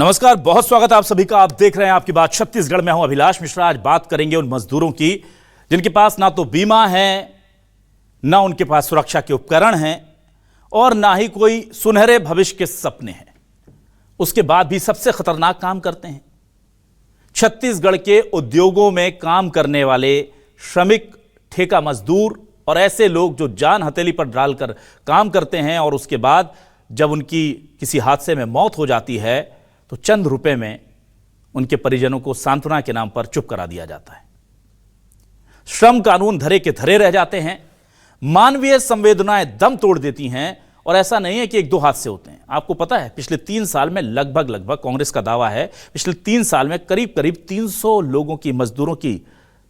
नमस्कार, बहुत स्वागत है आप सभी का। आप देख रहे हैं आपकी बात छत्तीसगढ़ में। हूं अभिलाष मिश्रा। आज बात करेंगे उन मजदूरों की जिनके पास ना तो बीमा है, ना उनके पास सुरक्षा के उपकरण हैं और ना ही कोई सुनहरे भविष्य के सपने हैं। उसके बाद भी सबसे खतरनाक काम करते हैं। छत्तीसगढ़ के उद्योगों में काम करने वाले श्रमिक, ठेका मजदूर और ऐसे लोग जो जान हथेली पर डालकर काम करते हैं और उसके बाद जब उनकी किसी हादसे में मौत हो जाती है तो चंद रुपए में उनके परिजनों को सांत्वना के नाम पर चुप करा दिया जाता है। श्रम कानून धरे के धरे रह जाते हैं। मानवीय संवेदनाएं दम तोड़ देती हैं और ऐसा नहीं है कि एक दो हादसे होते हैं। आपको पता है पिछले 3 साल में लगभग कांग्रेस का दावा है पिछले 3 साल में करीब 300 लोगों की, मजदूरों की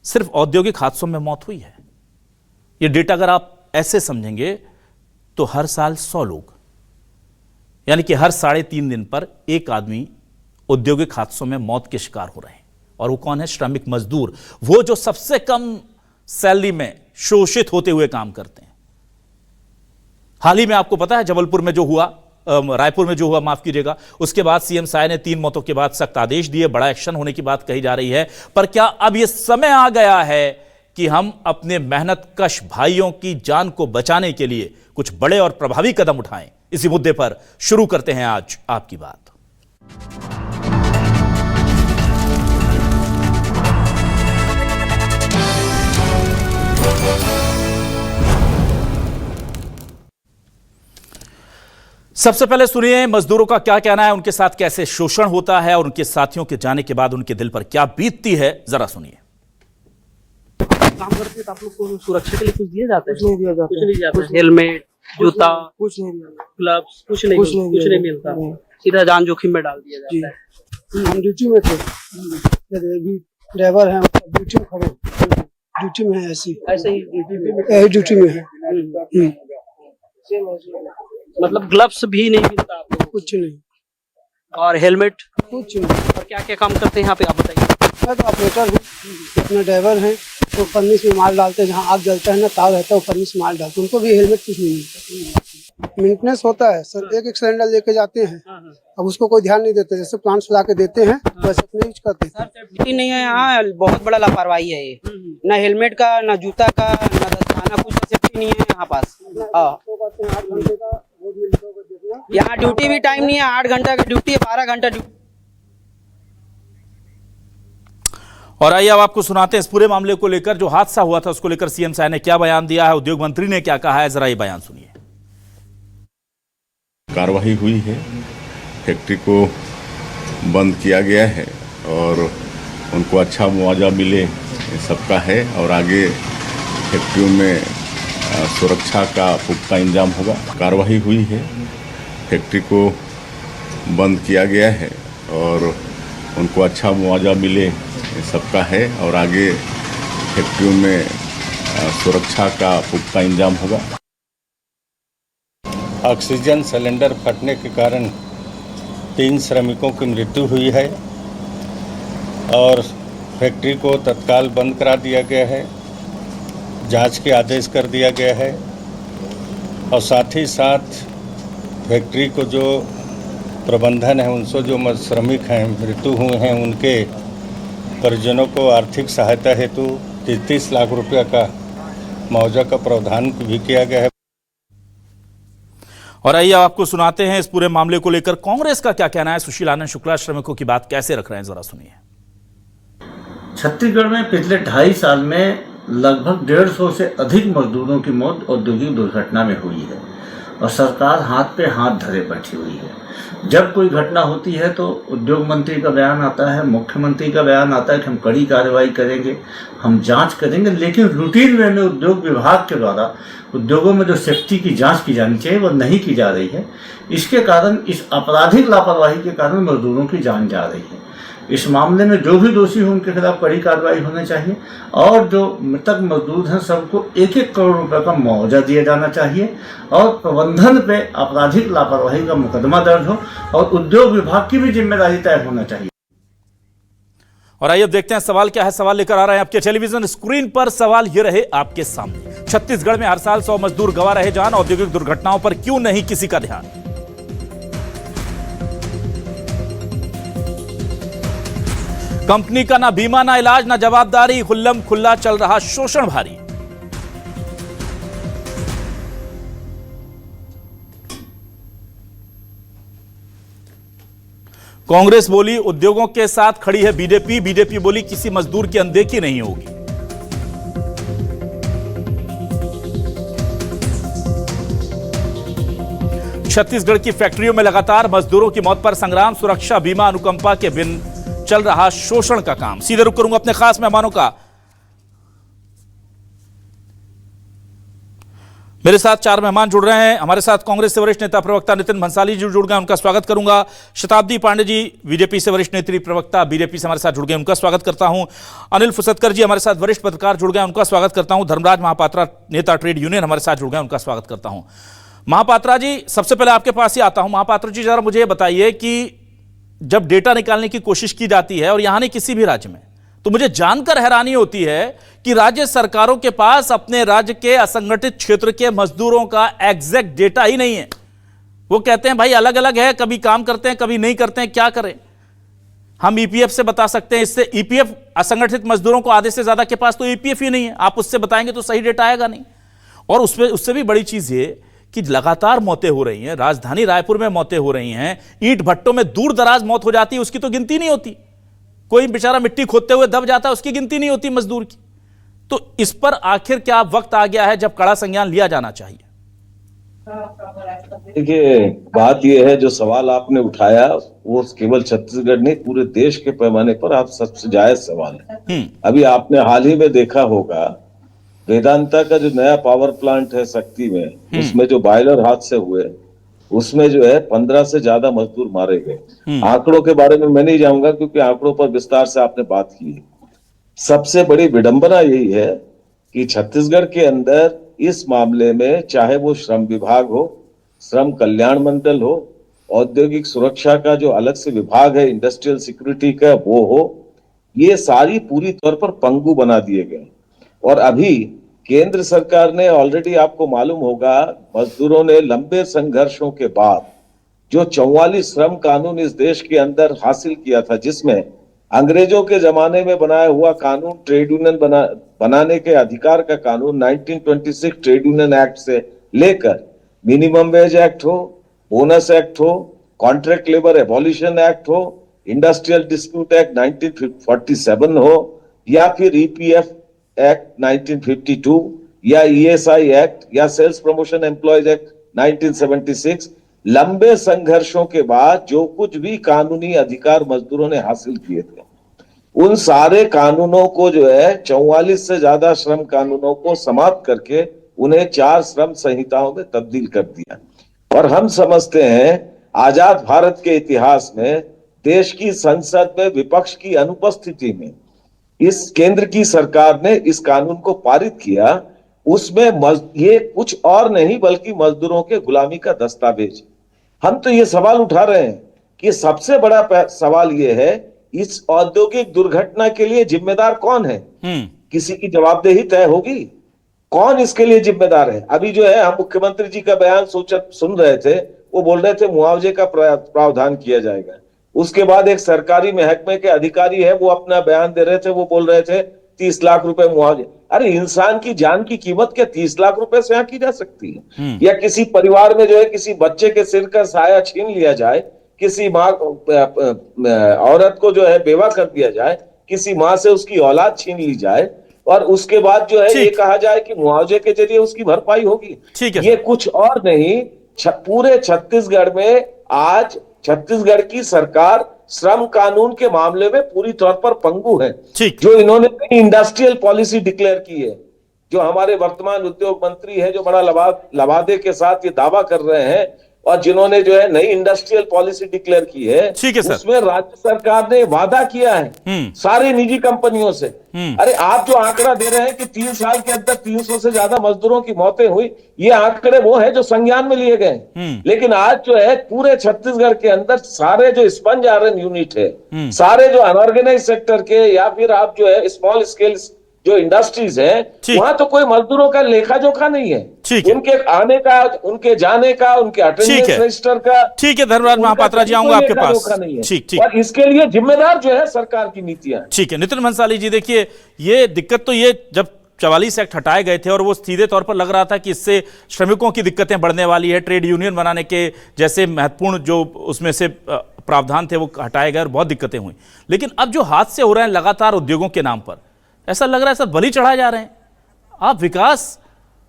सिर्फ औद्योगिक हादसों में मौत हुई है। यह डेटा अगर आप ऐसे समझेंगे तो हर साल 100 लोग, यानी कि हर 3.5 दिन पर एक आदमी औद्योगिक हादसों में मौत के शिकार हो रहे हैं। और वो कौन है? श्रमिक मजदूर, वो जो सबसे कम सैलरी में शोषित होते हुए काम करते हैं। हाल ही में आपको पता है जबलपुर में जो हुआ, रायपुर में जो हुआ, माफ कीजिएगा, उसके बाद सीएम साय ने 3 मौतों के बाद सख्त आदेश दिए, बड़ा एक्शन होने की बात कही जा रही है। पर क्या अब यह समय आ गया है कि हम अपने मेहनतकश भाइयों की जान को बचाने के लिए कुछ बड़े और प्रभावी कदम उठाएं? इसी मुद्दे पर शुरू करते हैं आज आपकी बात। सबसे पहले सुनिए मजदूरों का क्या कहना है, उनके साथ कैसे शोषण होता है और उनके साथियों के जाने के बाद उनके दिल पर क्या बीतती है। जरा सुनिए। काम करते तो आप लोग को सुरक्षा के लिए कुछ दिया जाता है? कुछ नहीं दिया जाता, कुछ नहीं दिया जाता। हेलमेट, जूता, कुछ नहीं दिया, ग्लव्स, कुछ नहीं मिलता। सीधा जान जोखिम में डाल दिया जाता है। हम ड्यूटी में थे, अभी ड्राइवर हैं, ड्यूटी में खड़े, ड्यूटी में है, ऐसे ही ड्यूटी में है। मतलब ग्लव्स भी नहीं मिलता आप लोग? कुछ नहीं। और हेलमेट? कुछ नहीं। और क्या क्या काम करते हैं यहाँ पे आप बताइए? मैं तो ऑपरेटर हूँ, अपना ड्राइवर है, तो फर्निश में माल डालते हैं, जहाँ आग जलता है ना, तार रहता है, वो फर्निश माल डालते हैं, उनको भी हेलमेट कुछ नहीं मिलता। मेंटेनेंस होता है सर, एक सिलेंडर लेके जाते हैं, अब उसको कोई ध्यान नहीं देते, जैसे प्लांट ला के देते हैं वैसे अपने यूज करते हैं। सेफ्टी नहीं है यहाँ, बहुत बड़ा लापरवाही है ये। ना हेलमेट का, ना जूता का, ना दस्ताना, कुछ सेफ्टी नहीं है यहाँ पास। 8 घंटे का बोर्ड में लिखा होगा, देखना। यहाँ ड्यूटी भी टाइम नहीं है, 8 घंटा का ड्यूटी है, 12 घंटा ड्यूटी। और आइए अब आपको सुनाते हैं इस पूरे मामले को लेकर, जो हादसा हुआ था उसको लेकर सीएम साय ने क्या बयान दिया है, उद्योग मंत्री ने क्या कहा है, जरा ये बयान सुनिए। कार्रवाई हुई है, फैक्ट्री को बंद किया गया है और उनको अच्छा मुआवजा मिले, सबका है। और आगे फैक्ट्रियों में सुरक्षा का पुख्ता इंतजाम होगा। कार्रवाई हुई है, फैक्ट्री को बंद किया गया है और उनको अच्छा मुआवजा मिले, सबका है। और आगे फैक्ट्रियों में सुरक्षा का पुख्ता इंतजाम होगा। ऑक्सीजन सिलेंडर फटने के कारण 3 श्रमिकों की मृत्यु हुई है और फैक्ट्री को तत्काल बंद करा दिया गया है, जांच के आदेश कर दिया गया है। और साथ ही साथ फैक्ट्री को जो प्रबंधन है, उनसे जो श्रमिक हैं मृत्यु हुए हैं, उनके परिजनों को आर्थिक सहायता हेतु 33 लाख रुपया का मुआवजा का प्रावधान भी किया गया है। और आइए आपको सुनाते हैं इस पूरे मामले को लेकर कांग्रेस का क्या कहना है। सुशील आनंद शुक्ला श्रमिकों की बात कैसे रख रहे हैं, जरा सुनिए। छत्तीसगढ़ में पिछले 2.5 साल में लगभग 150 से अधिक मजदूरों की मौत औद्योगिक दुर्घटना में हुई है और सरकार हाथ पे हाथ धरे बैठी हुई है। जब कोई घटना होती है तो उद्योग मंत्री का बयान आता है, मुख्यमंत्री का बयान आता है कि हम कड़ी कार्रवाई करेंगे, हम जांच करेंगे, लेकिन रूटीन वे में उद्योग विभाग के द्वारा उद्योगों में जो सेफ्टी की जांच की जानी चाहिए वो नहीं की जा रही है। इसके कारण, इस आपराधिक लापरवाही के कारण मजदूरों की जान जा रही है। इस मामले में जो भी दोषी हो उनके खिलाफ कड़ी कार्रवाई होनी चाहिए और जो मृतक मजदूर हैं सबको 1-1 करोड़ रुपए का मुआवजा दिया जाना चाहिए और प्रबंधन पे आपराधिक लापरवाही का मुकदमा दर्ज हो और उद्योग विभाग की भी जिम्मेदारी तय होना चाहिए। और आइए अब देखते हैं सवाल क्या है। सवाल लेकर आ रहे हैं आपके टेलीविजन स्क्रीन पर। सवाल ये रहे आपके सामने, छत्तीसगढ़ में हर साल 100 मजदूर गंवा रहे जान, औद्योगिक दुर्घटनाओं पर क्यों नहीं किसी का ध्यान? कंपनी का ना बीमा, ना इलाज, ना जवाबदारी, खुल्लम खुल्ला चल रहा शोषण भारी। कांग्रेस बोली उद्योगों के साथ खड़ी है बीजेपी, बीजेपी बोली किसी मजदूर की अनदेखी नहीं होगी। छत्तीसगढ़ की फैक्ट्रियों में लगातार मजदूरों की मौत पर संग्राम, सुरक्षा बीमा अनुकंपा के बिन चल रहा शोषण का काम। सीधे रुक करूंगा अपने खास मेहमानों का। मेरे साथ 4 मेहमान जुड़ रहे हैं। हमारे साथ कांग्रेस से वरिष्ठ नेता प्रवक्ता नितिन भंसाली जी जुड़ गए, उनका स्वागत करूंगा। शताब्दी पांडे जी बीजेपी से वरिष्ठ नेत्री प्रवक्ता बीजेपी से हमारे साथ जुड़ गए, उनका स्वागत करता हूं। अनिल फुसतकर जी हमारे साथ वरिष्ठ पत्रकार जुड़ गए, उनका स्वागत करता हूं। धर्मराज महापात्रा नेता ट्रेड यूनियन हमारे साथ जुड़ गए, उनका स्वागत करता हूं। महापात्रा जी, सबसे पहले आपके पास ही आता हूं। महापात्रा जी, जरा मुझे ये बताइए कि जब डेटा निकालने की कोशिश की जाती है, और यहां नहीं किसी भी राज्य में, तो मुझे जानकर हैरानी होती है कि राज्य सरकारों के पास अपने राज्य के असंगठित क्षेत्र के मजदूरों का एग्जैक्ट डेटा ही नहीं है। वो कहते हैं भाई अलग अलग है, कभी काम करते हैं कभी नहीं करते हैं, क्या करें। हम ईपीएफ से बता सकते हैं, इससे ईपीएफ असंगठित मजदूरों को आधे से ज्यादा के पास तो ईपीएफ ही नहीं है। आप उससे बताएंगे तो सही डेटा आएगा नहीं। और उससे भी बड़ी चीज ये कि लगातार मौतें हो रही हैं, राजधानी रायपुर में मौतें हो रही हैं, ईंट भट्टों में दूर दराज मौत हो जाती है, उसकी तो गिनती नहीं होती। कोई बेचारा मिट्टी खोदते हुए दब जाता है, उसकी गिनती नहीं होती मजदूर की। तो इस पर आखिर क्या वक्त आ गया है जब कड़ा संज्ञान लिया जाना चाहिए? देखिए, बात यह है, जो सवाल आपने उठाया वो केवल छत्तीसगढ़ नहीं, पूरे देश के पैमाने पर आप सबसे जायज सवाल है। अभी आपने हाल ही में देखा होगा वेदांता का जो नया पावर प्लांट है शक्ति में, उसमें जो बॉयलर हादसे हुए, उसमें जो है 15 से ज्यादा मजदूर मारे गए। आंकड़ों के बारे में मैं नहीं जाऊंगा क्योंकि आंकड़ों पर विस्तार से आपने बात की है। सबसे बड़ी विडंबना यही है कि छत्तीसगढ़ के अंदर इस मामले में, चाहे वो श्रम विभाग हो, श्रम कल्याण मंडल हो, औद्योगिक सुरक्षा का जो अलग से विभाग है इंडस्ट्रियल सिक्योरिटी का वो हो, ये सारी पूरी तौर पर पंगु बना दिए गए। और अभी केंद्र सरकार ने ऑलरेडी, आपको मालूम होगा, मजदूरों ने लंबे संघर्षों के बाद जो 44 श्रम कानून इस देश के अंदर हासिल किया था, जिसमें अंग्रेजों के जमाने में बनाया हुआ कानून, ट्रेड यूनियन बनाने के अधिकार का कानून 1926 ट्रेड यूनियन एक्ट से लेकर मिनिमम वेज एक्ट हो, बोनस एक्ट हो, कॉन्ट्रैक्ट लेबर एबॉलिशन एक्ट हो, इंडस्ट्रियल डिस्प्यूट एक्ट 1947 हो, या फिर ईपीएफ एक्ट 1952, या ईएसआई एक्ट, या सेल्स प्रमोशन एम्प्लॉयज एक्ट 1976, लंबे संघर्षों के बाद जो कुछ भी कानूनी अधिकार मजदूरों ने हासिल किए थे, उन सारे कानूनों को जो है 44 से ज्यादा श्रम कानूनों को समाप्त करके उन्हें 4 श्रम संहिताओं में तब्दील कर दिया। और हम समझते हैं आजाद भारत के इतिहास में देश की संसद में विपक्ष की अनुपस्थिति में इस केंद्र की सरकार ने इस कानून को पारित किया। उसमें ये कुछ और नहीं बल्कि मजदूरों के गुलामी का दस्तावेज। हम तो ये सवाल उठा रहे हैं कि सबसे बड़ा सवाल ये है, इस औद्योगिक दुर्घटना के लिए जिम्मेदार कौन है? किसी की जवाबदेही तय होगी? कौन इसके लिए जिम्मेदार है? अभी जो है हम मुख्यमंत्री जी का बयान सुन रहे थे, वो बोल रहे थे मुआवजे का प्रावधान किया जाएगा। उसके बाद एक सरकारी महकमे के अधिकारी है, वो अपना बयान दे रहे थे, वो बोल रहे थे 30 लाख रुपए मुआवजे। अरे इंसान की जान की कीमत क्या 30 लाख रुपए से यहाँ की जा सकती है? या किसी परिवार में जो है किसी बच्चे के सिर का साया छीन लिया जाए, किसी माँ औरत को जो है बेवा कर दिया जाए, किसी माँ से उसकी औलाद छीन ली जाए, और उसके बाद जो है ये कहा जाए कि मुआवजे के जरिए उसकी भरपाई होगी। ये कुछ और नहीं, पूरे छत्तीसगढ़ में आज छत्तीसगढ़ की सरकार श्रम कानून के मामले में पूरी तौर पर पंगु है। जो इन्होंने इंडस्ट्रियल पॉलिसी डिक्लेयर की है, जो हमारे वर्तमान उद्योग मंत्री है, जो बड़ा लवादे के साथ ये दावा कर रहे हैं, और जिन्होंने जो है नई इंडस्ट्रियल पॉलिसी डिक्लेयर की है, उसमें राज्य सरकार ने वादा किया है सारी निजी कंपनियों से। अरे आप जो आंकड़ा दे रहे हैं कि 3 साल के अंदर 300 से ज्यादा मजदूरों की मौतें हुई, ये आंकड़े वो है जो संज्ञान में लिए गए। लेकिन आज जो है पूरे छत्तीसगढ़ के अंदर सारे जो स्पंज आयरन यूनिट है, सारे जो अनऑर्गेनाइज सेक्टर के, या फिर आप जो है स्मॉल स्केल जो इंडस्ट्रीज है वहां तो कोई मजदूरों का लेखा जोखा नहीं है। उनके आने का, उनके जाने का, उनके अटेंडेंस रजिस्टर का। ठीक है धर्मराज महापात्रा जी, आऊंगा आपके पास। ठीक। और इसके लिए जिम्मेदार जो है सरकार की नीतियां। ठीक है नितिन भंसाली जी, देखिए ये दिक्कत तो ये जब 44 एक्ट हटाए गए थे और वो सीधे तौर पर लग रहा था कि इससे श्रमिकों की दिक्कतें बढ़ने वाली है, ट्रेड यूनियन बनाने के जैसे महत्वपूर्ण जो उसमें से प्रावधान थे वो हटाए गए और बहुत दिक्कतें हुई। लेकिन अब जो हादसे हो रहे हैं लगातार उद्योगों के नाम पर, ऐसा लग रहा है सब बलि चढ़ाए जा रहे हैं। आप विकास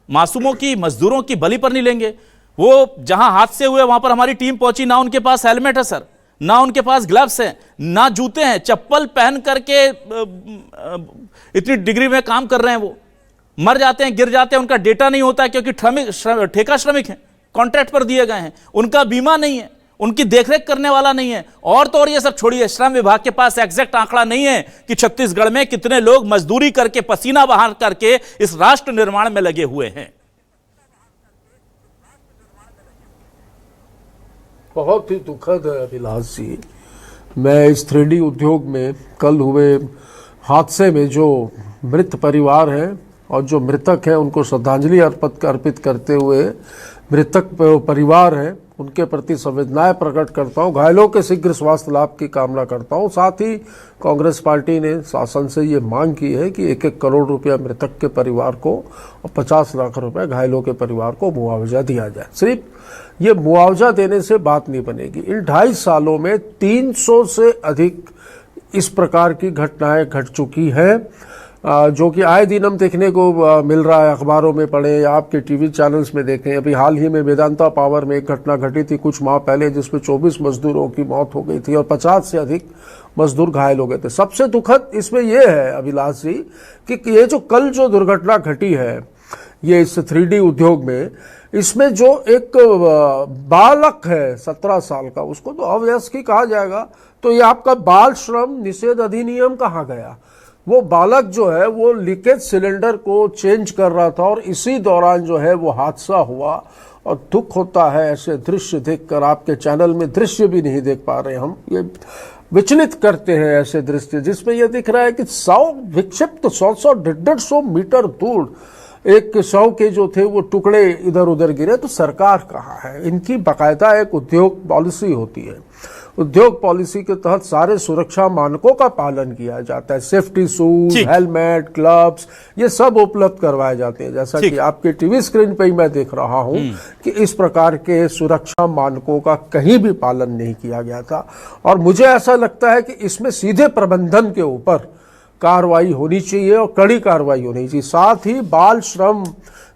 मासूमों की, मजदूरों की बलि पर नहीं लेंगे। वो जहां हादसे हुए वहां पर हमारी टीम पहुंची, ना उनके पास हेलमेट है सर, ना उनके पास ग्लव्स हैं, ना जूते हैं, चप्पल पहन करके इतनी डिग्री में काम कर रहे हैं, वो मर जाते हैं, गिर जाते हैं, उनका डेटा नहीं होता है क्योंकि ठेका श्रमिक हैं, कॉन्ट्रैक्ट पर दिए गए हैं, उनका बीमा नहीं है, उनकी देखरेख करने वाला नहीं है। और तो और ये सब छोड़िए, श्रम विभाग के पास एग्जैक्ट आंकड़ा नहीं है कि छत्तीसगढ़ में कितने लोग मजदूरी करके, पसीना बहा करके इस राष्ट्र निर्माण में लगे हुए हैं। बहुत ही दुखद है अभिलाष जी। मैं इस 3D उद्योग में कल हुए हादसे में जो मृत परिवार हैं और जो मृतक हैं उनको श्रद्धांजलि अर्पित करते हुए मृतक परिवार हैं उनके प्रति संवेदनाएं प्रकट करता हूं। घायलों के शीघ्र स्वास्थ्य लाभ की कामना करता हूं। साथ ही कांग्रेस पार्टी ने शासन से ये मांग की है कि 1-1 करोड़ रुपया मृतक के परिवार को और 50 लाख रुपया घायलों के परिवार को मुआवजा दिया जाए। सिर्फ ये मुआवजा देने से बात नहीं बनेगी। इन 2.5 सालों में 300 से अधिक इस प्रकार की घटनाएं घट चुकी हैं, जो कि आए दिन हम देखने को मिल रहा है, अखबारों में पढ़े या आपके टीवी चैनल्स में देखें। अभी हाल ही में वेदांता पावर में एक घटना घटी थी कुछ माह पहले, जिसमें 24 मजदूरों की मौत हो गई थी और 50 से अधिक मजदूर घायल हो गए थे। सबसे दुखद इसमें यह है अभिलाष जी कि ये जो कल जो दुर्घटना घटी है ये इस 3D उद्योग में, इसमें जो एक बालक है 17 साल का, उसको तो अवयस्क ही कहा जाएगा। तो ये आपका बाल श्रम निषेध अधिनियम कहाँ गया? वो बालक जो है वो लीकेज सिलेंडर को चेंज कर रहा था और इसी दौरान जो है वो हादसा हुआ। और दुख होता है ऐसे दृश्य देखकर। आपके चैनल में दृश्य भी नहीं देख पा रहे हम, ये विचलित करते हैं ऐसे दृश्य जिसमें यह दिख रहा है कि 100 विक्षिप्त 100-150 मीटर दूर एक शव के जो थे वो टुकड़े इधर उधर गिरे। तो सरकार कहाँ है? इनकी बाकायदा एक उद्योग पॉलिसी होती है। उद्योग पॉलिसी के तहत सारे सुरक्षा मानकों का पालन किया जाता है। सेफ्टी शूज, हेलमेट, ग्लव्स, ये सब उपलब्ध करवाए जाते हैं। जैसा कि आपके टीवी स्क्रीन पे ही मैं देख रहा हूं कि इस प्रकार के सुरक्षा मानकों का कहीं भी पालन नहीं किया गया था। और मुझे ऐसा लगता है कि इसमें सीधे प्रबंधन के ऊपर कार्रवाई होनी चाहिए और कड़ी कार्रवाई होनी चाहिए। साथ ही बाल श्रम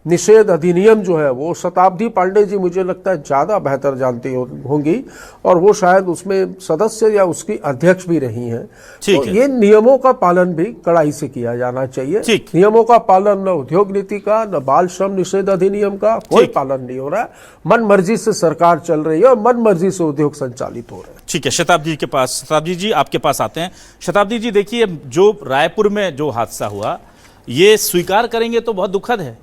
निषेध अधिनियम जो है वो शताब्दी पांडे जी मुझे लगता है ज्यादा बेहतर जानती होंगी और वो शायद उसमें सदस्य या उसकी अध्यक्ष भी रही हैं। तो ये नियमों का पालन भी कड़ाई से किया जाना चाहिए। नियमों का पालन न उद्योग नीति का, न बाल श्रम निषेध अधिनियम का कोई पालन नहीं हो रहा है। मन मर्जी से सरकार चल रही है और मन मर्जी से उद्योग संचालित हो रहे हैं। ठीक है, शताब्दी जी के पास, शताब्दी जी आपके पास आते हैं। शताब्दी जी देखिए, जो रायपुर में जो हादसा हुआ ये स्वीकार करेंगे तो बहुत दुखद है,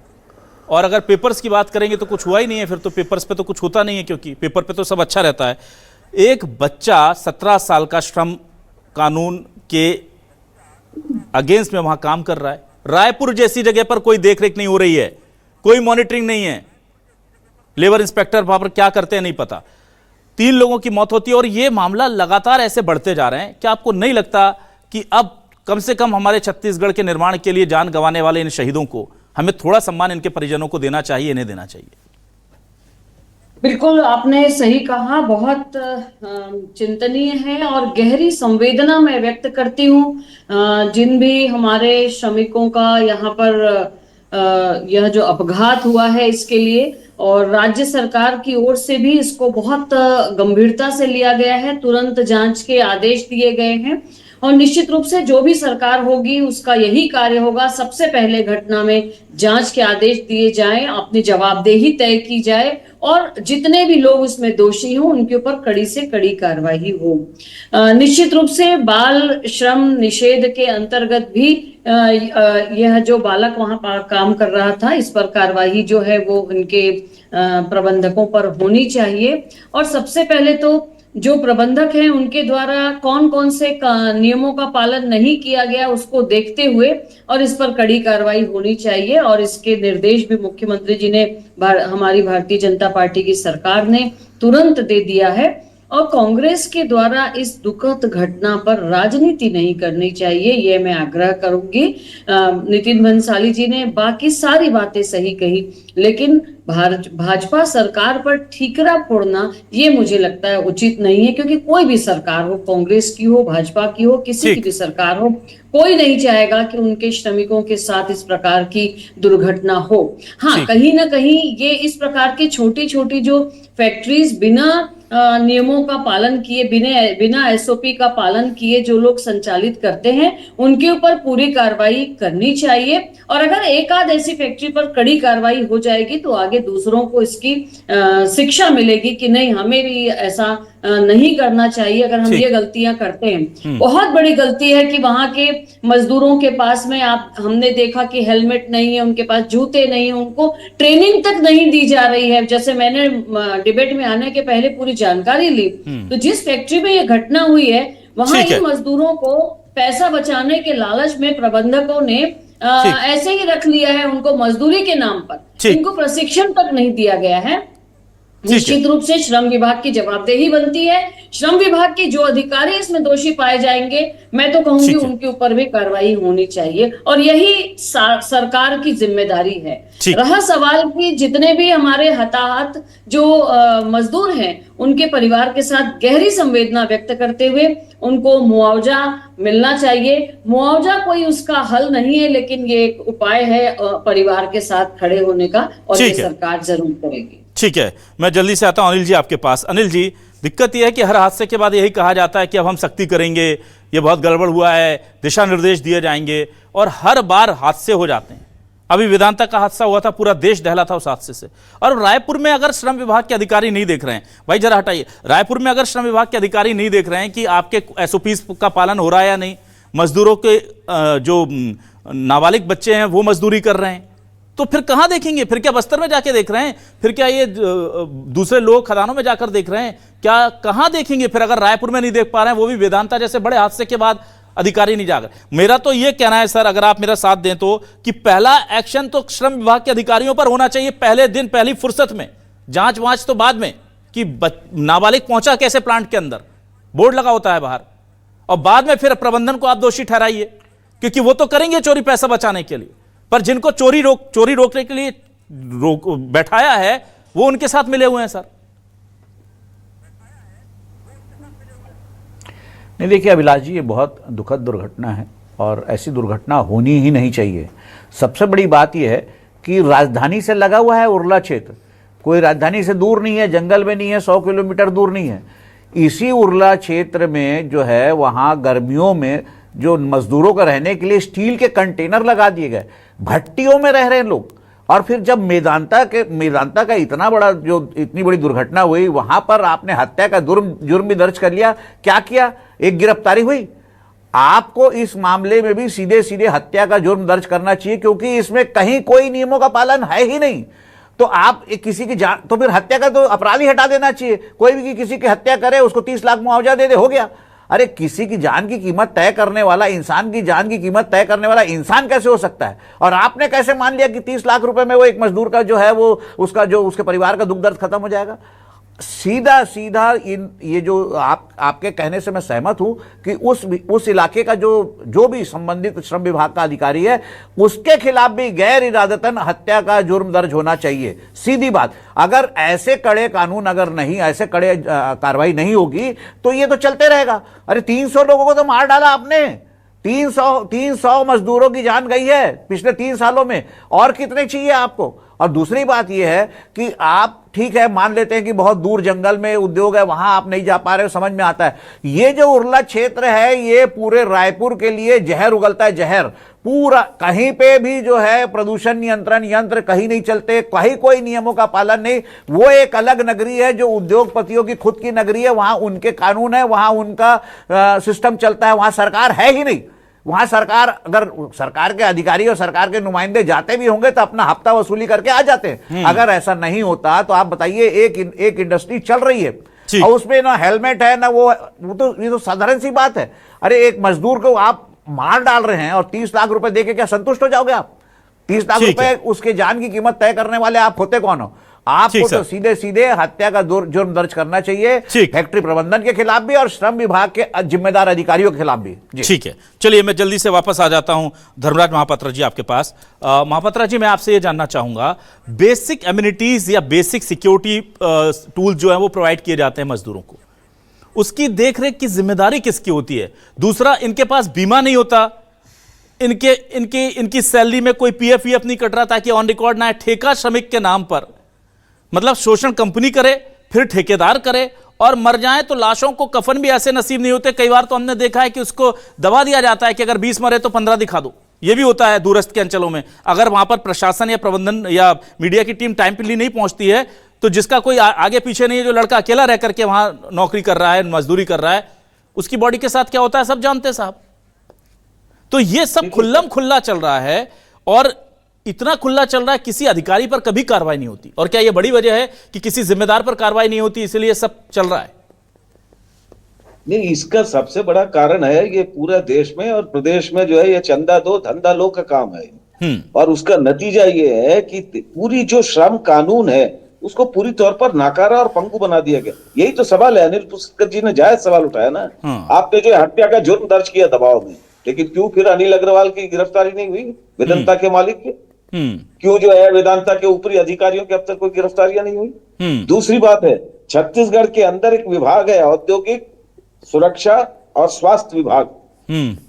और अगर पेपर्स की बात करेंगे तो कुछ हुआ ही नहीं है। फिर तो पेपर्स पे तो कुछ होता नहीं है, क्योंकि पेपर पे तो सब अच्छा रहता है। एक बच्चा 17 साल का श्रम कानून के अगेंस्ट में वहां काम कर रहा है। रायपुर जैसी जगह पर कोई देखरेख नहीं हो रही है, कोई मॉनिटरिंग नहीं है। लेबर इंस्पेक्टर वहां पर क्या करते हैं नहीं पता। 3 लोगों की मौत होती है और ये मामला लगातार ऐसे बढ़ते जा रहे हैं। क्या आपको नहीं लगता कि अब कम से कम हमारे छत्तीसगढ़ के निर्माण के लिए जान गंवाने वाले इन शहीदों को हमें थोड़ा सम्मान इनके परिजनों को देना चाहिए, इन्हें देना चाहिए? बिल्कुल आपने सही कहा, बहुत चिंतनीय है और गहरी संवेदना मैं व्यक्त करती हूँ जिन भी हमारे श्रमिकों का यहाँ पर यह जो अपघात हुआ है इसके लिए। और राज्य सरकार की ओर से भी इसको बहुत गंभीरता से लिया गया है, तुरंत जांच के आदेश दिए गए हैं और निश्चित रूप से जो भी सरकार होगी उसका यही कार्य होगा, सबसे पहले घटना में जांच के आदेश दिए जाएं, अपनी जवाबदेही तय की जाए और जितने भी लोग उसमें दोषी हों उनके ऊपर कड़ी से कड़ी कार्रवाई हो। निश्चित रूप से बाल श्रम निषेध के अंतर्गत भी यह जो बालक वहां काम कर रहा था इस पर कार्रवाई जो है वो उनके प्रबंधकों पर होनी चाहिए। और सबसे पहले तो जो प्रबंधक हैं उनके द्वारा कौन कौन से नियमों का पालन नहीं किया गया उसको देखते हुए और इस पर कड़ी कार्रवाई होनी चाहिए। और इसके निर्देश भी मुख्यमंत्री जी ने हमारी भारतीय जनता पार्टी की सरकार ने तुरंत दे दिया है। और कांग्रेस के द्वारा इस दुखद घटना पर राजनीति नहीं करनी चाहिए, ये मैं आग्रह करूंगी। नितिन भंसाली जी ने बाकी सारी बातें सही कही, लेकिन भाजपा सरकार पर ठीकरा फोड़ना ये मुझे लगता है उचित नहीं है, क्योंकि कोई भी सरकार हो, कांग्रेस की हो, भाजपा की हो, किसी की भी सरकार हो, कोई नहीं चाहेगा कि उनके श्रमिकों के साथ इस प्रकार की दुर्घटना हो। हाँ, कहीं ना कहीं ये इस प्रकार की छोटी छोटी जो फैक्ट्रीज बिना नियमों का पालन किए, बिना एसओपी का पालन किए जो लोग संचालित करते हैं, उनके ऊपर पूरी कार्रवाई करनी चाहिए। और अगर एक आध ऐसी फैक्ट्री पर कड़ी कार्रवाई हो जाएगी तो आगे दूसरों को इसकी शिक्षा मिलेगी कि नहीं, हमें भी ऐसा नहीं करना चाहिए अगर हम ये गलतियां करते हैं। बहुत बड़ी गलती है कि वहां के मजदूरों के पास में हमने देखा कि हेलमेट नहीं है, उनके पास जूते नहीं है, उनको ट्रेनिंग तक नहीं दी जा रही है। जैसे मैंने डिबेट में आने के पहले पूरी जानकारी ली, तो जिस फैक्ट्री में ये घटना हुई है वहां इन मजदूरों को पैसा बचाने के लालच में प्रबंधकों ने ऐसे ही रख लिया है उनको मजदूरी के नाम पर। इनको प्रशिक्षण तक नहीं दिया गया है। निश्चित रूप से श्रम विभाग की जवाबदेही बनती है। श्रम विभाग के जो अधिकारी इसमें दोषी पाए जाएंगे, मैं तो कहूंगी उनके ऊपर भी कार्रवाई होनी चाहिए, और यही सरकार की जिम्मेदारी है। रहा सवाल कि जितने भी हमारे हताहत जो मजदूर हैं, उनके परिवार के साथ गहरी संवेदना व्यक्त करते हुए उनको मुआवजा मिलना चाहिए। मुआवजा कोई उसका हल नहीं है, लेकिन ये एक उपाय है परिवार के साथ खड़े होने का, और ये सरकार जरूर करेगी। ठीक है, मैं जल्दी से आता हूं अनिल जी आपके पास। अनिल जी, दिक्कत यह है कि हर हादसे के बाद यही कहा जाता है कि अब हम सख्ती करेंगे, ये बहुत गड़बड़ हुआ है, दिशा निर्देश दिए जाएंगे, और हर बार हादसे हो जाते हैं। अभी वेदांता का हादसा हुआ था, पूरा देश दहला था उस हादसे से। और रायपुर में अगर श्रम विभाग के अधिकारी नहीं देख रहे हैं, भाई जरा हटाइए, रायपुर में अगर श्रम विभाग के अधिकारी नहीं देख रहे हैं कि आपके एसओपी का पालन हो रहा है या नहीं, मजदूरों के जो नाबालिग बच्चे हैं वो मजदूरी कर रहे हैं, तो फिर कहां देखेंगे? फिर क्या बस्तर में जाके देख रहे हैं? फिर क्या ये दूसरे लोग खदानों में जाकर देख रहे हैं? क्या कहां देखेंगे फिर अगर रायपुर में नहीं देख पा रहे हैं, वो भी वेदांता जैसे बड़े हादसे के बाद अधिकारी नहीं जाकर? मेरा तो ये कहना है सर, अगर आप मेरा साथ दें तो, कि पहला एक्शन तो श्रम विभाग के अधिकारियों पर होना चाहिए, पहले दिन पहली फुर्सत में। जांच वांच तो बाद में, कि नाबालिग पहुंचा कैसे प्लांट के अंदर, बोर्ड लगा होता है बाहर, और बाद में फिर प्रबंधन को आप दोषी ठहराइए, क्योंकि वो तो करेंगे चोरी पैसा बचाने के लिए, पर जिनको चोरी रोकने के लिए बैठाया है वो उनके साथ मिले हुए हैं सर। नहीं, देखिए अभिलाष जी, ये बहुत दुखद दुर्घटना है और ऐसी दुर्घटना होनी ही नहीं चाहिए। सबसे बड़ी बात यह है कि राजधानी से लगा हुआ है उरला क्षेत्र, कोई राजधानी से दूर नहीं है, जंगल में नहीं है, 100 किलोमीटर दूर नहीं है। इसी उरला क्षेत्र में जो है, वहाँ गर्मियों में जो मजदूरों का रहने के लिए स्टील के कंटेनर लगा दिए गए, भट्टियों में रह रहे हैं लोग। और फिर जब मेदांता का इतनी बड़ी दुर्घटना हुई, वहां पर आपने हत्या का जुर्म भी दर्ज कर लिया। क्या किया? एक गिरफ्तारी हुई। आपको इस मामले में भी सीधे सीधे हत्या का जुर्म दर्ज करना चाहिए, क्योंकि इसमें कहीं कोई नियमों का पालन है ही नहीं। तो आप किसी की जान, तो फिर हत्या का तो अपराध ही हटा देना चाहिए। कोई भी किसी की हत्या करे, उसको 30 लाख मुआवजा दे दे, हो गया। अरे किसी की जान की कीमत तय करने वाला, इंसान की जान की कीमत तय करने वाला इंसान कैसे हो सकता है? और आपने कैसे मान लिया कि 30 लाख रुपए में वो एक मजदूर का जो है, वो उसके परिवार का दुख दर्द खत्म हो जाएगा? सीधा ये जो आपके कहने से मैं सहमत हूं कि उस इलाके का जो भी संबंधित श्रम विभाग का अधिकारी है, उसके खिलाफ भी गैर इरादतन हत्या का जुर्म दर्ज होना चाहिए। सीधी बात। अगर ऐसे कड़े कानून, अगर नहीं ऐसे कड़े कार्रवाई नहीं होगी तो ये तो चलते रहेगा। अरे 300 लोगों को तो मार डाला आपने, 300 मजदूरों की जान गई है पिछले 3 सालों में, और कितने चाहिए आपको? और दूसरी बात यह है कि आप, ठीक है, मान लेते हैं कि बहुत दूर जंगल में उद्योग है, वहां आप नहीं जा पा रहे हो, समझ में आता है। ये जो उरला क्षेत्र है, ये पूरे रायपुर के लिए जहर उगलता है, जहर पूरा। कहीं पे भी जो है प्रदूषण नियंत्रण यंत्र कहीं नहीं चलते, कहीं कोई नियमों का पालन नहीं। वो एक अलग नगरी है जो उद्योगपतियों की खुद की नगरी है, वहां उनके कानून है, वहां उनका सिस्टम चलता है, वहां सरकार है ही नहीं। वहां सरकार, अगर सरकार के अधिकारी और सरकार के नुमाइंदे जाते भी होंगे तो अपना हफ्ता वसूली करके आ जाते हैं। अगर ऐसा नहीं होता तो आप बताइए, एक इंडस्ट्री चल रही है, और उसमें ना हेलमेट है ना वो तो ये तो साधारण सी बात है। अरे एक मजदूर को आप मार डाल रहे हैं और 30 लाख रुपए देके क्या संतुष्ट हो जाओगे आप? 30 लाख रुपए उसके जान की कीमत तय करने वाले आप होते कौन हो? आपको तो सीधे सीधे हत्या का जुर्म दर्ज करना चाहिए, फैक्ट्री प्रबंधन के खिलाफ भी और श्रम विभाग के जिम्मेदार अधिकारियों के खिलाफ भी। ठीक है, चलिए मैं जल्दी से वापस आ जाता हूं धर्मराज महापात्रा जी आपके पास। महापात्रा जी, मैं आपसे ये जानना चाहूंगा, बेसिक एमिनिटीज या बेसिक सिक्योरिटी टूल जो है वो प्रोवाइड किए जाते हैं मजदूरों को, उसकी देखरेख की जिम्मेदारी किसकी होती है? दूसरा, इनके पास बीमा नहीं होता, इनकी सैलरी में कोई पीएफ वीएफ नहीं कट रहा ताकि ऑन रिकॉर्ड ना है। ठेका श्रमिक के नाम पर, मतलब शोषण कंपनी करे फिर ठेकेदार करे, और मर जाए तो लाशों को कफन भी ऐसे नसीब नहीं होते। कई बार तो हमने देखा है कि उसको दबा दिया जाता है कि अगर 20 मरे तो 15 दिखा दो। यह भी होता है दूरस्थ के अंचलों में। अगर वहां पर प्रशासन या प्रबंधन या मीडिया की टीम टाइम पे नहीं पहुंचती है तो जिसका कोई आगे पीछे नहीं है, जो लड़का अकेला रह करके वहां नौकरी कर रहा है, मजदूरी कर रहा है, उसकी बॉडी के साथ क्या होता है सब जानते हैं साहब। तो ये सब खुल्लम खुल्ला चल रहा है, और इतना खुला चल रहा है, किसी अधिकारी पर कभी कार्रवाई नहीं होती। और क्या यह बड़ी वजह है कि किसी जिम्मेदार पर कार्रवाई नहीं होती, इसलिए सब चल रहा है? नहीं, इसका सबसे बड़ा कारण है ये पूरा देश में और प्रदेश में जो है ये चंदा दो धंधा लो का काम है। और उसका नतीजा ये है कि पूरी जो श्रम कानून है उसको पूरी तौर पर नाकारा और पंगु बना दिया गया। यही तो सवाल है। अनिल पुष्कर जी ने जायज सवाल उठाया ना। आपने जो हत्या का जुर्म दर्ज किया दबाव में, लेकिन क्यों फिर अनिल अग्रवाल की गिरफ्तारी नहीं हुई? वेदांता के मालिक की क्यों जो है वेदांता के ऊपरी अधिकारियों की अब तक कोई गिरफ्तारियां नहीं हुई? दूसरी बात है, छत्तीसगढ़ के अंदर एक विभाग है औद्योगिक सुरक्षा और स्वास्थ्य विभाग।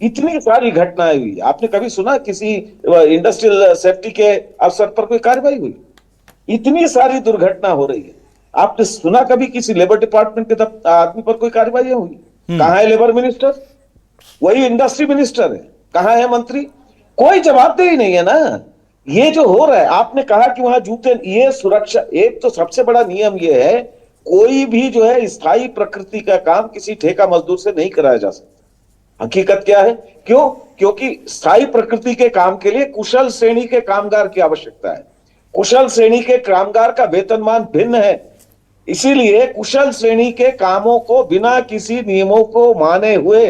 इतनी सारी घटनाएं हुई, आपने कभी सुना किसी इंडस्ट्रियल सेफ्टी के अफसर पर कोई कार्रवाई हुई? इतनी सारी दुर्घटना हो रही है, आपने सुना कभी किसी लेबर डिपार्टमेंट के आदमी पर कोई कार्रवाई हुई? कहां है लेबर मिनिस्टर? वही इंडस्ट्री मिनिस्टर है। कहां है मंत्री? कोई जवाबदेही नहीं है ना। ये जो हो रहा है, आपने कहा कि वहां जूते, ये सुरक्षा, एक तो सबसे बड़ा नियम ये है, कोई भी जो है स्थायी प्रकृति का काम किसी ठेका मजदूर से नहीं कराया जा सकता। हकीकत क्या है? क्यों? क्योंकि स्थायी प्रकृति के काम के लिए कुशल श्रेणी के कामगार की आवश्यकता है। कुशल श्रेणी के कामगार का वेतनमान भिन्न है, इसीलिए कुशल श्रेणी के कामों को बिना किसी नियमों को माने हुए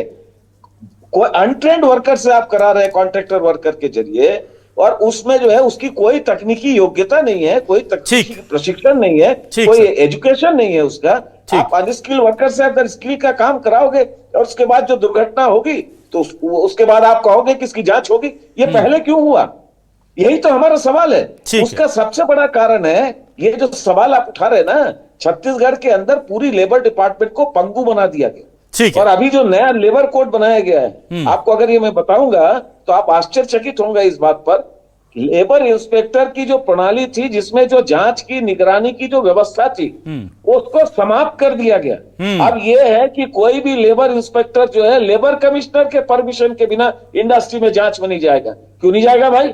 कोई अनट्रेंड वर्कर से आप करा रहे हैं, कॉन्ट्रैक्टर वर्कर के जरिए, और उसमें जो है उसकी कोई तकनीकी योग्यता नहीं है, कोई तकनीकी प्रशिक्षण नहीं है, कोई एजुकेशन नहीं है उसका। आप अनस्किल वर्कर से अगर स्किल का काम कराओगे और उसके बाद जो दुर्घटना होगी तो उसके बाद आप कहोगे कि इसकी जांच होगी। ये पहले क्यों हुआ? यही तो हमारा सवाल है। उसका सबसे बड़ा कारण है ये जो सवाल आप उठा रहे हैं ना, छत्तीसगढ़ के अंदर पूरी लेबर डिपार्टमेंट को पंगु बना दिया गया। और अभी जो नया लेबर कोड बनाया गया है, आपको अगर ये मैं बताऊंगा तो आप आश्चर्यचकित होंगे इस बात पर। लेबर इंस्पेक्टर की जो प्रणाली थी, जिसमें जो जांच की निगरानी की जो व्यवस्था थी, उसको समाप्त कर दिया गया। अब ये है कि कोई भी लेबर इंस्पेक्टर जो है लेबर कमिश्नर के परमिशन के बिना इंडस्ट्री में जांच में नहीं जाएगा। क्यों नहीं जाएगा भाई?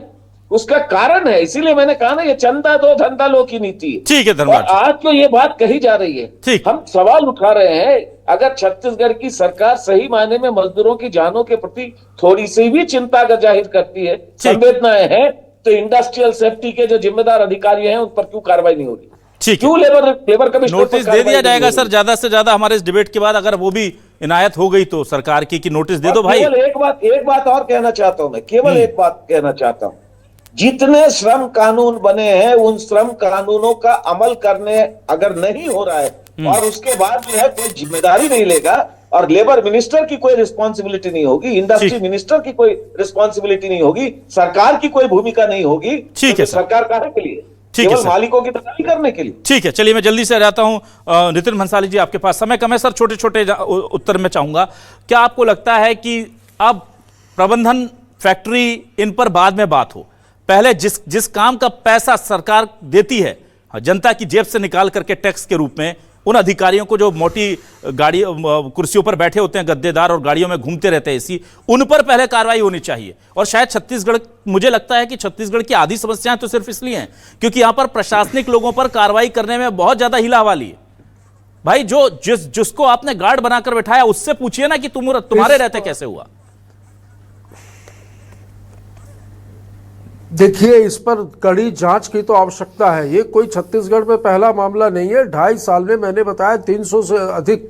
उसका कारण है, इसीलिए मैंने कहा ना, ये चंदा दो धंधा लो की नीति है। ठीक है धर्मराज, आज तो ये बात कही जा रही है। हम सवाल उठा रहे हैं, अगर छत्तीसगढ़ की सरकार सही मायने में मजदूरों की जानों के प्रति थोड़ी सी भी चिंता का जाहिर करती है, संवेदनाएं हैं, तो इंडस्ट्रियल सेफ्टी के जो जिम्मेदार अधिकारी हैं उन पर क्यों कार्रवाई नहीं हो रही? क्यों लेबर कमिश्नर नोटिस दे दिया जाएगा सर ज्यादा से ज्यादा हमारे इस डिबेट के बाद, अगर वो भी इनायत हो गई तो सरकार की कि नोटिस दे दो भाई। एक बात और कहना चाहता हूं मैं, केवल एक बात कहना चाहता हूं, जितने श्रम कानून बने हैं उन श्रम कानूनों का अमल करने अगर नहीं हो रहा है और उसके बाद जो है कोई जिम्मेदारी नहीं लेगा और लेबर मिनिस्टर की कोई रिस्पॉन्सिबिलिटी नहीं होगी, इंडस्ट्री मिनिस्टर की कोई रिस्पॉन्सिबिलिटी नहीं होगी, सरकार की कोई भूमिका नहीं होगी, ठीक है सरकार काहे के लिए? केवल मालिकों की दलाली करने के लिए। ठीक है, चलिए मैं जल्दी से जाता हूं। नितिन भंसाली जी आपके पास समय कम है सर, छोटे छोटे उत्तर में चाहूंगा। क्या आपको लगता है कि अब प्रबंधन, फैक्ट्री, इन पर बाद में बात हो, पहले जिस काम का पैसा सरकार देती है जनता की जेब से निकाल करके टैक्स के रूप में, उन अधिकारियों को जो मोटी गाड़ी कुर्सियों पर बैठे होते हैं गद्देदार और गाड़ियों में घूमते रहते हैं एसी, उन पर पहले कार्रवाई होनी चाहिए। और शायद छत्तीसगढ़, मुझे लगता है कि छत्तीसगढ़ की आधी समस्याएं तो सिर्फ इसलिए हैं क्योंकि यहां पर प्रशासनिक लोगों पर कार्रवाई करने में बहुत ज्यादा हिलावाली है। भाई जो जिसको आपने गार्ड बनाकर बैठाया उससे पूछिए ना कि तुम्हारे रहते कैसे हुआ। देखिए, इस पर कड़ी जांच की तो आवश्यकता है। ये कोई छत्तीसगढ़ में पहला मामला नहीं है। 2.5 साल में मैंने बताया 300 से अधिक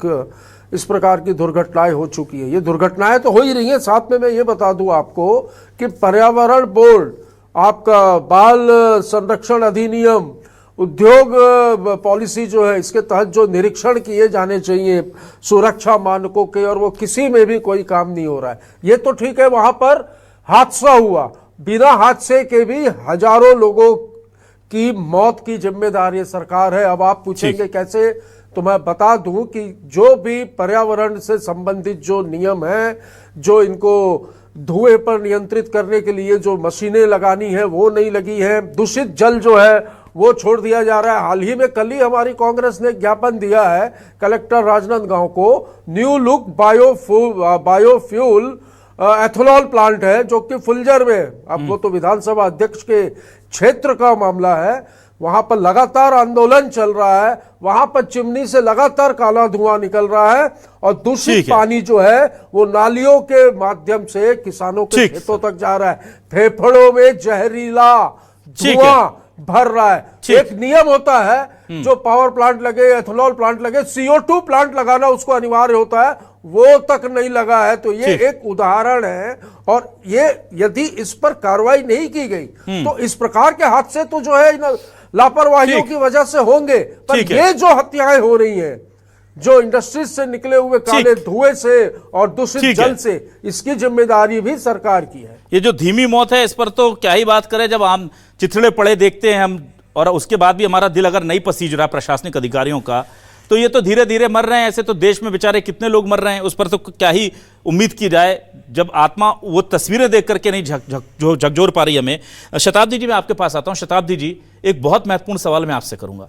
इस प्रकार की दुर्घटनाएं हो चुकी है। ये दुर्घटनाएं तो हो ही रही हैं। साथ में मैं ये बता दूं आपको कि पर्यावरण बोर्ड, आपका बाल संरक्षण अधिनियम, उद्योग पॉलिसी जो है, इसके तहत जो निरीक्षण किए जाने चाहिए सुरक्षा मानकों के, और वो किसी में भी कोई काम नहीं हो रहा है। ये तो ठीक है, वहां पर हादसा हुआ, बिना हादसे के भी हजारों लोगों की मौत की जिम्मेदारी सरकार है। अब आप पूछेंगे कैसे, तो मैं बता दूं कि जो भी पर्यावरण से संबंधित जो नियम है, जो इनको धुएं पर नियंत्रित करने के लिए जो मशीनें लगानी है वो नहीं लगी है। दूषित जल जो है वो छोड़ दिया जा रहा है। हाल ही में कल ही हमारी कांग्रेस ने ज्ञापन दिया है कलेक्टर राजनांदगांव को, new look biofuel ethanol plant है जो कि फुलजर में, अब वो तो विधानसभा अध्यक्ष के क्षेत्र का मामला है, वहां पर लगातार आंदोलन चल रहा है। वहां पर चिमनी से लगातार काला धुआं निकल रहा है और दूषित पानी जो है वो नालियों के माध्यम से किसानों के खेतों तक जा रहा है। फेफड़ों में जहरीला धुआं भर रहा है। एक नियम होता है, जो पावर प्लांट लगे, एथेनॉल प्लांट लगे, CO2 प्लांट लगाना उसको अनिवार्य होता है, वो तक नहीं लगा है। तो ये एक उदाहरण है, और ये यदि इस पर कार्रवाई नहीं की गई तो इस प्रकार के हादसे तो जो है लापरवाहियों की वजह से होंगे। पर ये जो हत्याएं हो रही हैं, जो इंडस्ट्रीज से निकले हुए काले धुएं से और दूषित जल से, इसकी जिम्मेदारी भी सरकार की है। ये जो धीमी मौत है, इस पर तो क्या ही बात करें। जब हम चिथड़े पड़े देखते हैं हम, और उसके बाद भी हमारा दिल अगर नहीं पसीज रहा प्रशासनिक अधिकारियों का, तो ये तो धीरे धीरे मर रहे हैं। ऐसे तो देश में बेचारे कितने लोग मर रहे हैं, उस पर तो क्या ही उम्मीद की जाए, जब आत्मा वो तस्वीरें देख करके नहीं झकझोर पा रही हमें। शताब्दी जी, मैं आपके पास आता हूं। शताब्दी जी, एक बहुत महत्वपूर्ण सवाल मैं आपसे करूंगा।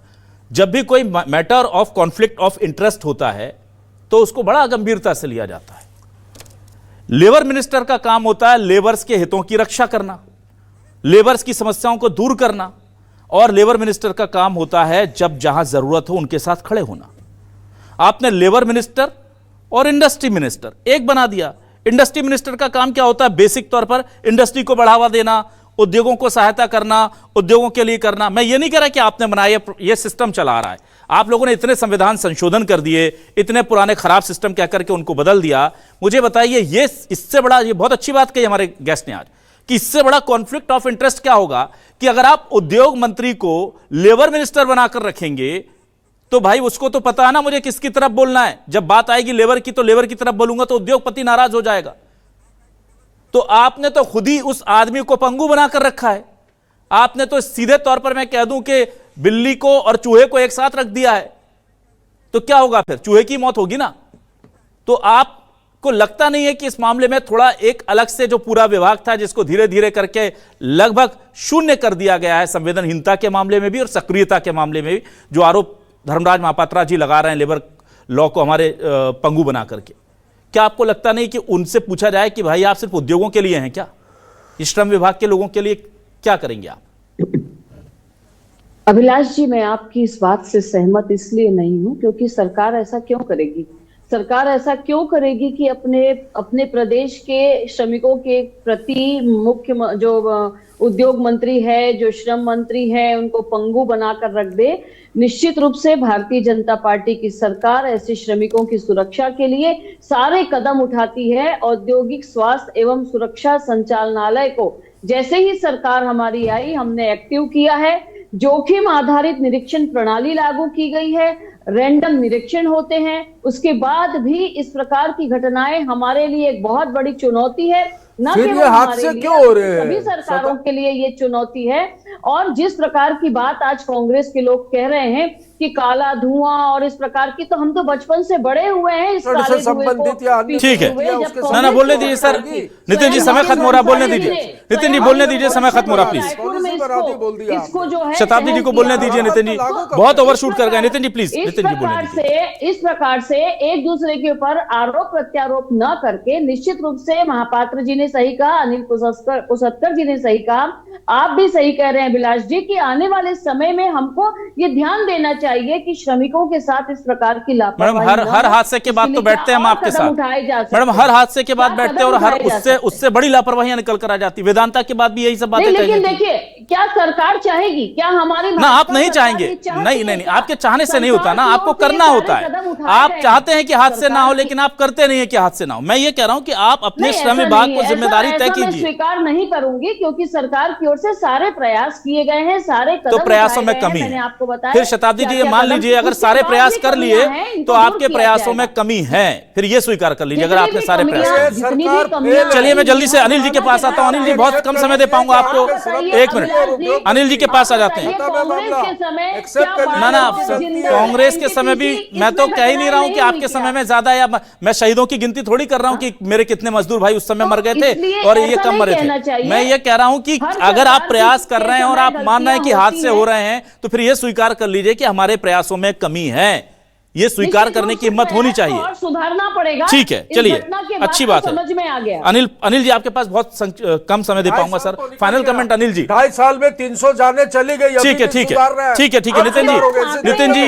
जब भी कोई matter of conflict of interest होता है तो उसको बड़ा गंभीरता से लिया जाता है। लेबर मिनिस्टर का काम होता है लेबर्स के हितों की रक्षा करना, लेबर्स की समस्याओं को दूर करना, और लेबर मिनिस्टर का काम होता है जब जहां जरूरत हो उनके साथ खड़े होना। आपने लेबर मिनिस्टर और इंडस्ट्री मिनिस्टर एक बना दिया। इंडस्ट्री मिनिस्टर का काम क्या होता है? बेसिक तौर पर इंडस्ट्री को बढ़ावा देना, उद्योगों को सहायता करना, उद्योगों के लिए करना। मैं ये नहीं कह रहा कि आपने बनाया, ये सिस्टम चला रहा है। आप लोगों ने इतने संविधान संशोधन कर दिए, इतने पुराने खराब सिस्टम कह करके उनको बदल दिया। मुझे बताइए, ये इससे बड़ा, ये बहुत अच्छी बात कही हमारे गेस्ट ने आज, कि इससे बड़ा कॉन्फ्लिक्ट ऑफ इंटरेस्ट क्या होगा कि अगर आप उद्योग मंत्री को लेबर मिनिस्टर बनाकर रखेंगे तो भाई उसको तो पता है ना मुझे किसकी तरफ बोलना है। जब बात आएगी लेबर की तो लेबर की तरफ बोलूंगा तो उद्योगपति नाराज हो जाएगा। तो आपने तो खुद ही उस आदमी को पंगु बनाकर रखा है। आपने तो सीधे तौर पर मैं कह दूं कि बिल्ली को और चूहे को एक साथ रख दिया है। तो क्या होगा फिर? चूहे की मौत होगी ना। तो आपको लगता नहीं है कि इस मामले में थोड़ा एक अलग से जो पूरा विभाग था, जिसको धीरे धीरे करके लगभग शून्य कर दिया गया है, संवेदनहीनता के मामले में भी और सक्रियता के मामले में भी, जो आरोप धर्मराज महापात्रा जी लगा रहे हैं लेबर लॉ को हमारे पंगु बना करके, क्या आपको लगता नहीं कि उनसे पूछा जाए कि भाई आप सिर्फ उद्योगों के लिए हैं क्या? श्रम विभाग के लोगों के लिए क्या करेंगे आप? अभिलाष जी, मैं आपकी इस बात से सहमत इसलिए नहीं हूं क्योंकि सरकार ऐसा क्यों करेगी? सरकार ऐसा क्यों करेगी कि अपने प्रदेश के श्रमिकों के प्रति मुख्य जो उद्योग मंत्री है, जो श्रम मंत्री है, उनको पंगु बनाकर रख दे? निश्चित रूप से भारतीय जनता पार्टी की सरकार ऐसे श्रमिकों की सुरक्षा के लिए सारे कदम उठाती है। औद्योगिक स्वास्थ्य एवं सुरक्षा संचालनालय को जैसे ही सरकार हमारी आई, हमने एक्टिव किया है। जोखिम आधारित निरीक्षण प्रणाली लागू की गई है, रैंडम निरीक्षण होते हैं। उसके बाद भी इस प्रकार की घटनाएं हमारे लिए एक बहुत बड़ी चुनौती है। न फिर ये हादसे क्यों हो रहे हैं? सभी सरकारों के लिए ये चुनौती है। और जिस प्रकार की बात आज कांग्रेस के लोग कह रहे हैं कि काला धुआं और इस प्रकार की, तो हम तो बचपन से बड़े हुए हैं इस काले धुएं को। ठीक है, ना बोलने दीजिए सर। नितिन जी, समय खत्म हो रहा, बोलने दीजिए। नितिन जी बोलने दीजिए, समय खत्म हो रहा, प्लीज। इसको जो है शताब्दी जी को बोलने दीजिए। नितिन जी बहुत ओवरशूट कर गए। नितिन जी प्लीज, नितिन जी बोलने दीजिए। इस प्रकार से एक दूसरे के ऊपर आरोप प्रत्यारोप न करके, निश्चित रूप से महापात्र जी ने सही कहा, अनिल कोसत्कर जी ने सही कहा, आप भी सही कह रहे हैं अभिलाष जी, कि आने वाले समय में हमको ये ध्यान देना चाहिए चाहिए कि श्रमिकों के साथ इस प्रकार की लापरवाही मैडम हर हादसे के बाद तो बैठते हैं हम आपके साथ। मैडम हर हादसे के बाद बैठते हैं और हर उससे बड़ी लापरवाहियां निकल कर आ जाती। वेदांता के बाद भी यही सब बातें कही लेकिन देखिए, क्या सरकार चाहेगी, क्या हमारी ना आप नहीं चाहेंगे, नहीं आपके चाहने से नहीं होता ना, आपको करना होता है। आप चाहते हैं कि हादसे ना हो, लेकिन आप करते नहीं है कि हादसे ना हो। मैं ये कह रहा हूं कि आप अपने श्रम विभाग को जिम्मेदारी तय कीजिए। स्वीकार नहीं करूंगी, क्योंकि सरकार की ओर से सारे प्रयास किए गए हैं, सारे तो प्रयासों में कमी है। आपको बताया, फिर शताब्दी जी ये मान लीजिए, अगर सारे प्रयास कर लिए तो आपके प्रयासों में कमी है, फिर ये स्वीकार कर लीजिए अगर आपने सारे प्रयास। चलिए मैं जल्दी से अनिल जी के पास आता हूं। अनिल जी, बहुत कम समय दे पाऊंगा आपको, 1 मिनट। अनिल जी के पास आ जाते हैं। ना कांग्रेस के समय भी मैं तो कह ही नहीं रहा हूं कि आपके समय में ज्यादा, या मैं शहीदों की गिनती थोड़ी कर रहा हूं कि मेरे कितने मजदूर भाई उस समय मर गए थे और ये कम मरे थे। मैं ये कह रहा हूं कि अगर आप प्रयास कर रहे हैं और आप मान रहे हैं कि हादसे हो रहे हैं, तो फिर ये स्वीकार कर लीजिए कि हमारे प्रयासों में कमी है। ये स्वीकार करने की हिम्मत होनी चाहिए और सुधारना पड़ेगा। ठीक है, चलिए अच्छी बात है। समझ में आ गया। अनिल जी आपके पास बहुत कम समय दे पाऊंगा sir, final comment Anil ji. 2.5 साल में 300 जाने चली गई। ठीक है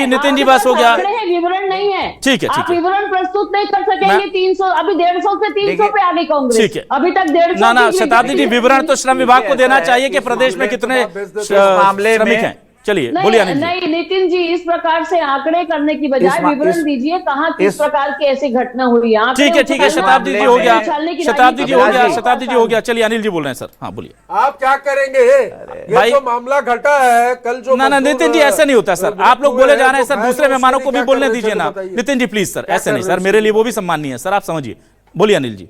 नितिन जी बस हो गया। विवरण नहीं है, ठीक है, आप विवरण प्रस्तुत नहीं कर सकेंगे। 300 अभी 150 से 300 पे आ गई कांग्रेस। ठीक है, अभी तक 150। ना शताब्दी जी, विवरण तो श्रम विभाग को देना चाहिए कि प्रदेश में कितने श्रमिक हैं। चलिए बोलिए अनिल जी। नहीं नितिन जी, इस प्रकार से आंकड़े करने की बजाय विवरण दीजिए, कहाँ किस प्रकार की ऐसी घटना हुई। ठीक है शताब्दी जी हो गया, शताब्दी जी हो गया। चलिए अनिल जी बोल रहे हैं सर, हाँ बोलिए। आप क्या करेंगे? ये जो मामला घटा है कल जो ना नितिन जी ऐसे नहीं होता सर, आप लोग बोले जा रहे हैं सर, दूसरे मेहमानों को भी बोलने दीजिए ना। नितिन जी प्लीज सर, ऐसे नहीं सर, मेरे लिए वो भी सम्माननीय है सर, आप समझिए। बोलिए अनिल जी।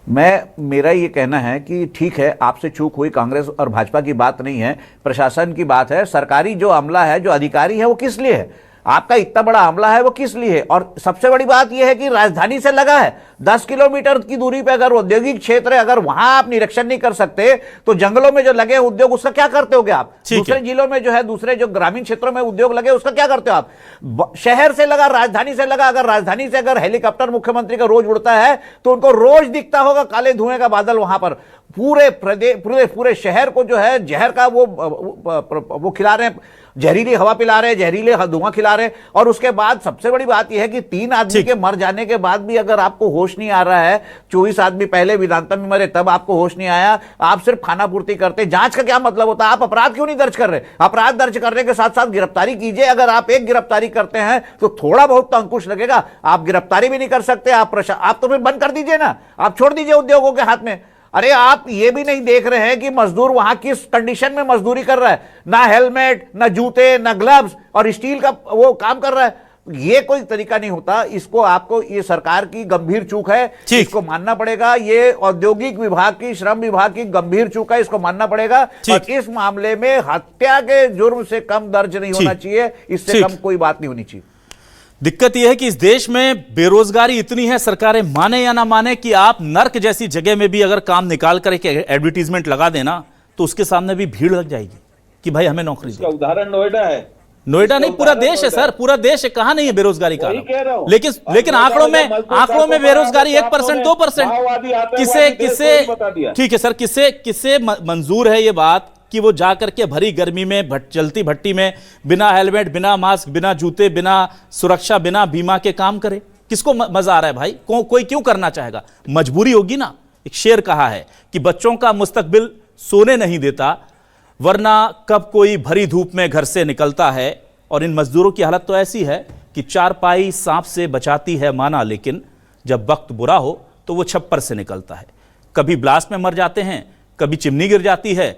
मेरा ये कहना है कि ठीक है, आपसे चूक हुई, कांग्रेस और भाजपा की बात नहीं है, प्रशासन की बात है। सरकारी जो अमला है, जो अधिकारी है, वो किस लिए है? आपका इतना बड़ा हमला है वो किस लिए? और सबसे बड़ी बात यह है कि राजधानी से लगा है, 10 किलोमीटर की दूरी पे अगर औद्योगिक क्षेत्र है, अगर वहां आप निरीक्षण नहीं कर सकते तो जंगलों में जो लगे उद्योग उसका क्या करते होगे आप? दूसरे जिलों में जो है, दूसरे जो ग्रामीण क्षेत्रों में उद्योग लगे उसका क्या करते हो आप? शहर से लगा, राजधानी से लगा, अगर राजधानी से अगर हेलीकॉप्टर मुख्यमंत्री का रोज उड़ता है तो उनको रोज दिखता होगा काले धुएं का बादल वहां पर। पूरे प्रदेश, पूरे शहर को जो है जहर का वो खिला रहे हैं, जहरीली हवा पिला रहे हैं, जहरीले धुआं खिला रहे हैं। और उसके बाद सबसे बड़ी बात यह है कि 3 आदमी के मर जाने के बाद भी अगर आपको होश नहीं आ रहा है, 24 आदमी पहले वेदांता में मरे तब आपको होश नहीं आया, आप सिर्फ खानापूर्ति करते। जांच का क्या मतलब होता है? आप अपराध क्यों नहीं दर्ज कर रहे? अपराध दर्ज करने के साथ साथ गिरफ्तारी कीजिए। अगर आप एक गिरफ्तारी करते हैं तो थोड़ा बहुत तो अंकुश लगेगा। आप गिरफ्तारी भी नहीं कर सकते, आप तो फिर बंद कर दीजिए ना, आप छोड़ दीजिए उद्योगों के हाथ में। अरे आप ये भी नहीं देख रहे हैं कि मजदूर वहां किस कंडीशन में मजदूरी कर रहा है, ना हेलमेट, ना जूते, ना ग्लव्स, और स्टील का वो काम कर रहा है। ये कोई तरीका नहीं होता। इसको आपको, ये सरकार की गंभीर चूक है, इसको मानना पड़ेगा। ये औद्योगिक विभाग की, श्रम विभाग की गंभीर चूक है, इसको मानना पड़ेगा। और इस मामले में हत्या के जुर्म से कम दर्ज नहीं होना चाहिए, इससे कम कोई बात नहीं होनी चाहिए। दिक्कत यह है कि इस देश में बेरोजगारी इतनी है, सरकारें माने या ना माने, कि आप नर्क जैसी जगह में भी अगर काम निकाल कर एक एडवर्टीजमेंट लगा देना तो उसके सामने भी भीड़ लग जाएगी कि भाई हमें नौकरी दो। उदाहरण नोएडा है। नोएडा नहीं, पूरा देश है सर, पूरा देश है। कहां नहीं है बेरोजगारी का? लेकिन आंकड़ों में बेरोजगारी 1% 2%। किसे ठीक है सर, किसे मंजूर है ये बात कि वो जाकर के भरी गर्मी में जलती भट्टी में बिना हेलमेट, बिना मास्क, बिना जूते, बिना सुरक्षा, बिना बीमा के काम करे? किसको मजा आ रहा है भाई? कोई क्यों करना चाहेगा? मजबूरी होगी ना। एक शेर कहा है कि बच्चों का मुस्तकबिल सोने नहीं देता, वरना कब कोई भरी धूप में घर से निकलता है। और इन मजदूरों की हालत तो ऐसी है कि चारपाई सांप से बचाती है माना, लेकिन जब वक्त बुरा हो तो वो छप्पर से निकलता है। कभी ब्लास्ट में मर जाते हैं, कभी चिमनी गिर जाती है,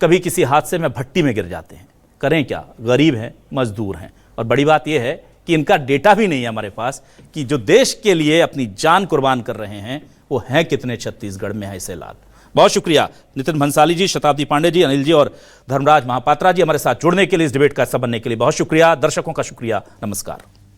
कभी किसी हादसे में भट्टी में गिर जाते हैं। करें क्या? गरीब हैं, मजदूर हैं। और बड़ी बात यह है कि इनका डेटा भी नहीं है हमारे पास कि जो देश के लिए अपनी जान कुर्बान कर रहे हैं वो हैं कितने छत्तीसगढ़ में है ऐसे लाल। बहुत शुक्रिया नितिन भंसाली जी, शताब्दी पांडे जी, अनिल जी और धर्मराज महापात्रा जी हमारे साथ जुड़ने के लिए, इस डिबेट का हिस्सा बनने के लिए बहुत शुक्रिया। दर्शकों का शुक्रिया। नमस्कार।